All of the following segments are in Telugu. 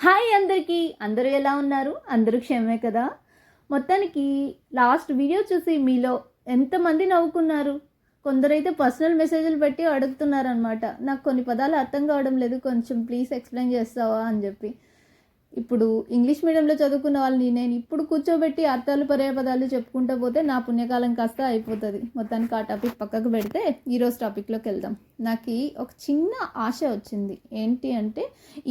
హాయ్ అందరికీ, అందరూ ఎలా ఉన్నారు? అందరూ క్షేమే కదా? మొత్తానికి లాస్ట్ వీడియో చూసి మీలో ఎంతమంది నవ్వుకున్నారు? కొందరైతే పర్సనల్ మెసేజ్లు పెట్టి అడుగుతున్నారనమాట. నాకు కొన్ని పదాలు అర్థం కావడం లేదు, కొంచెం ప్లీజ్ ఎక్స్ప్లెయిన్ చేస్తావా అని చెప్పి. ఇప్పుడు ఇంగ్లీష్ మీడియంలో చదువుకున్న వాళ్ళని నేను ఇప్పుడు కూర్చోబెట్టి అర్థాలు పర్యాపదాలు చెప్పుకుంటూ పోతే నా పుణ్యకాలం కాస్త అయిపోతుంది. మొత్తానికి ఆ టాపిక్ పక్కకు పెడితే ఈరోజు టాపిక్లోకి వెళ్దాం. నాకు ఒక చిన్న ఆశ వచ్చింది. ఏంటి అంటే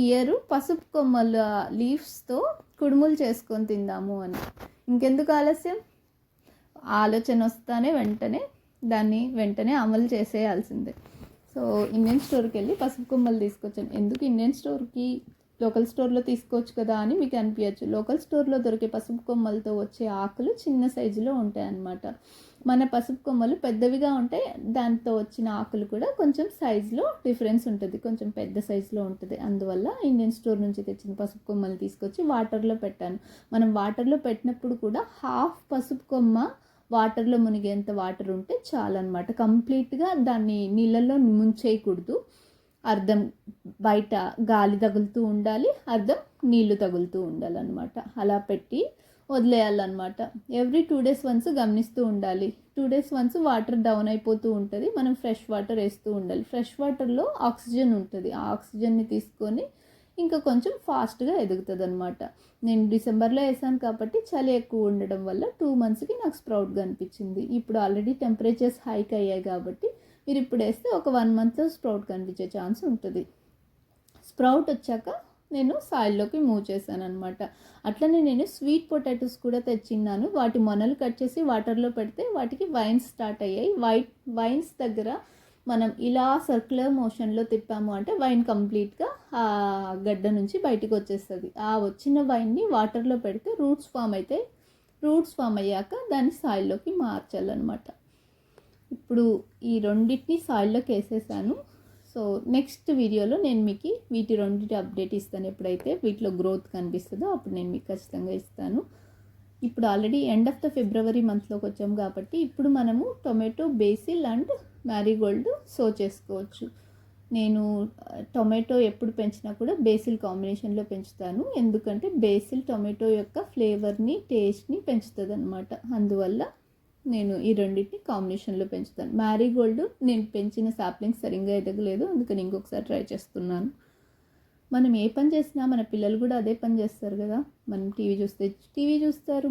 ఇయర్ పసుపు కొమ్మల లీవ్స్తో కుడుములు చేసుకొని తిందాము అని. ఇంకెందుకు ఆలస్యం? ఆలోచన వస్తానే వెంటనే అమలు చేసేయాల్సిందే. సో ఇండియన్ స్టోర్కి వెళ్ళి పసుపు కొమ్మలు తీసుకొచ్చాను. ఎందుకు ఇండియన్ స్టోర్కి, లోకల్ స్టోర్లో తీసుకోవచ్చు కదా అని మీకు అనిపించచ్చు. లోకల్ స్టోర్లో దొరికే పసుపు కొమ్మలతో వచ్చే ఆకులు చిన్న సైజులో ఉంటాయి అన్నమాట. మన పసుపు కొమ్మలు పెద్దవిగా ఉంటాయి, దాంతో వచ్చిన ఆకులు కూడా కొంచెం సైజులో డిఫరెన్స్ ఉంటుంది, కొంచెం పెద్ద సైజులో ఉంటుంది. అందువల్ల ఇండియన్ స్టోర్ నుంచి తెచ్చిన పసుపు కొమ్మలు తీసుకొచ్చి వాటర్లో పెట్టాను. మనం వాటర్లో పెట్టినప్పుడు కూడా హాఫ్ పసుపు కొమ్మ వాటర్లో మునిగేంత వాటర్ ఉంటే చాలన్నమాట. కంప్లీట్గా దాన్ని నీళ్ళల్లో ముంచేయకూడదు. అర్థం బయట గాలి తగులుతూ ఉండాలి, అర్థం నీళ్లు తగులుతూ ఉండాలన్నమాట. అలా పెట్టి వదిలేయాలన్నమాట. ఎవ్రీ 2 days వన్స్ గమనిస్తూ ఉండాలి. 2 days వన్స్ వాటర్ డౌన్ అయిపోతూ ఉంటుంది, మనం ఫ్రెష్ వాటర్ వేస్తూ ఉండాలి. ఫ్రెష్ వాటర్లో ఆక్సిజన్ ఉంటుంది, ఆ ఆక్సిజన్ని తీసుకొని ఇంకా కొంచెం ఫాస్ట్గా ఎదుగుతుంది అనమాట. నేను డిసెంబర్లో వేసాను కాబట్టి చలి ఎక్కువ ఉండడం వల్ల 2 monthsకి నాకు స్ప్రౌట్గా అనిపించింది. ఇప్పుడు ఆల్రెడీ టెంపరేచర్స్ హైక్ అయ్యాయి కాబట్టి మీరు ఇప్పుడు వేస్తే ఒక 1 month స్ప్రౌట్ కనిపించే ఛాన్స్ ఉంటుంది. స్ప్రౌట్ వచ్చాక నేను సాయిల్లోకి మూవ్ చేశాను అనమాట. అట్లనే నేను స్వీట్ పొటాటోస్ కూడా తెచ్చిన్నాను. వాటి మొనలు కట్ చేసి వాటర్లో పెడితే వాటికి వైన్స్ స్టార్ట్ అయ్యాయి. వైన్స్ దగ్గర మనం ఇలా సర్క్యులర్ మోషన్లో తిప్పాము అంటే వైన్ కంప్లీట్గా ఆ గడ్డ నుంచి బయటకు వచ్చేస్తుంది. ఆ వచ్చిన వైన్ని వాటర్లో పెడితే రూట్స్ ఫామ్ అయ్యాక దాన్ని సాయిల్లోకి మార్చాలన్నమాట. ఇప్పుడు ఈ రెండింటిని సాయిల్లోకి వేసేసాను. సో నెక్స్ట్ వీడియోలో నేను మీకు వీటి రెండింటి అప్డేట్ ఇస్తాను. ఎప్పుడైతే వీటిలో గ్రోత్ కనిపిస్తుందో అప్పుడు నేను మీకు ఖచ్చితంగా ఇస్తాను. ఇప్పుడు already end of the February మంత్లోకి వచ్చాము కాబట్టి ఇప్పుడు మనము tomato, basil and marigold sow చేసుకోవచ్చు. నేను టొమాటో ఎప్పుడు పెంచినా కూడా బేసిల్ కాంబినేషన్లో పెంచుతాను. ఎందుకంటే బేసిల్ టొమాటో యొక్క ఫ్లేవర్ని, టేస్ట్ని పెంచుతుంది అనమాట. అందువల్ల నేను ఈ రెండింటిని కాంబినేషన్లో పెంచుతాను. మ్యారీగోల్డ్ నేను పెంచిన సాప్లింగ్స్ సరిగ్గా ఎదగలేదు, అందుకని ఇంకొకసారి ట్రై చేస్తున్నాను. మనం ఏ పని చేసినా మన పిల్లలు కూడా అదే పని చేస్తారు కదా. మనం టీవీ చూస్తారు,